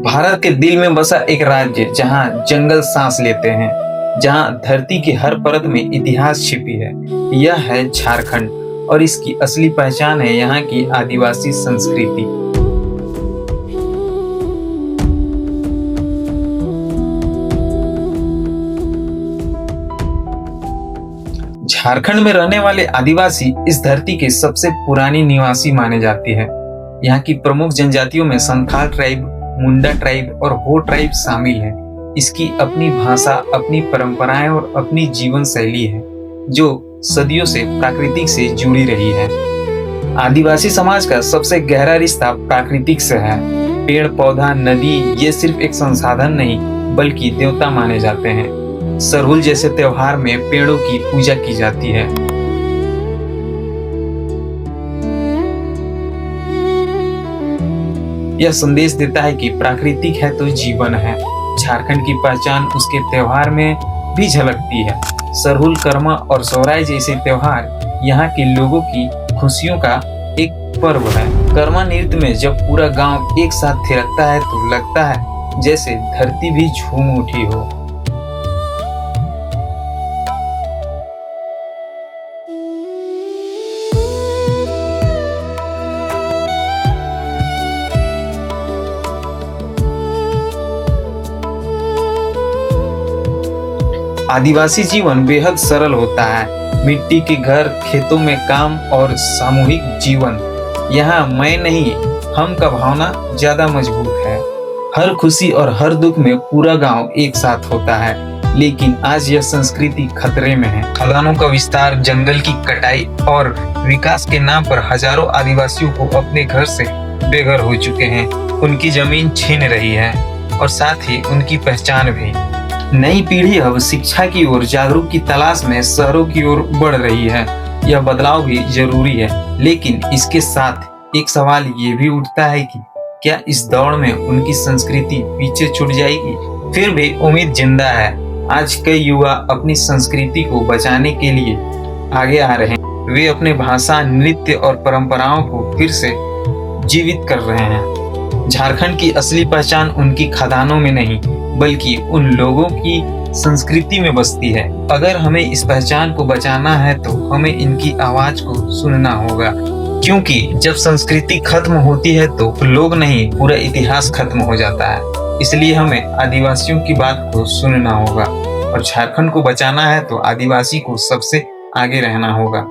भारत के दिल में बसा एक राज्य जहां जंगल सांस लेते हैं, जहां धरती की हर परत में इतिहास छिपी है। यह है झारखंड और इसकी असली पहचान है यहाँ की आदिवासी संस्कृति। झारखंड में रहने वाले आदिवासी इस धरती के सबसे पुरानी निवासी माने जाते हैं। यहाँ की प्रमुख जनजातियों में संथाल ट्राइब, मुंडा ट्राइब और हो ट्राइब शामिल है। इसकी अपनी भाषा, अपनी परंपराएं और अपनी जीवन शैली है जो सदियों से प्राकृतिक से जुड़ी रही है। आदिवासी समाज का सबसे गहरा रिश्ता प्राकृतिक से है। पेड़ पौधा, नदी ये सिर्फ एक संसाधन नहीं बल्कि देवता माने जाते हैं। सरहुल जैसे त्योहार में पेड़ों की पूजा की जाती है। यह संदेश देता है कि प्राकृतिक है तो जीवन है। झारखंड की पहचान उसके त्योहार में भी झलकती है। सरहुल, कर्मा और सोहराय जैसे त्योहार यहाँ के लोगों की खुशियों का एक पर्व है। कर्मा नृत्य में जब पूरा गांव एक साथ थिरकता है तो लगता है जैसे धरती भी झूम उठी हो। आदिवासी जीवन बेहद सरल होता है। मिट्टी के घर, खेतों में काम और सामूहिक जीवन। यहाँ मैं नहीं हम का भावना ज्यादा मजबूत है। हर खुशी और हर दुख में पूरा गांव एक साथ होता है। लेकिन आज यह संस्कृति खतरे में है। खदानों का विस्तार, जंगल की कटाई और विकास के नाम पर हजारों आदिवासियों को अपने घर से बेघर हो चुके हैं। उनकी जमीन छीन रही है और साथ ही उनकी पहचान भी। नई पीढ़ी अब शिक्षा की ओर, जागरूक की तलाश में शहरों की ओर बढ़ रही है। यह बदलाव भी जरूरी है, लेकिन इसके साथ एक सवाल ये भी उठता है कि क्या इस दौड़ में उनकी संस्कृति पीछे छूट जाएगी? फिर भी उम्मीद जिंदा है। आज कई युवा अपनी संस्कृति को बचाने के लिए आगे आ रहे हैं। वे अपने भाषा, नृत्य और परंपराओं को फिर से जीवित कर रहे हैं। झारखंड की असली पहचान उनकी खदानों में नहीं बल्कि उन लोगों की संस्कृति में बसती है। अगर हमें इस पहचान को बचाना है तो हमें इनकी आवाज को सुनना होगा, क्योंकि जब संस्कृति खत्म होती है तो लोग नहीं, पूरा इतिहास खत्म हो जाता है। इसलिए हमें आदिवासियों की बात को सुनना होगा और झारखंड को बचाना है तो आदिवासी को सबसे आगे रहना होगा।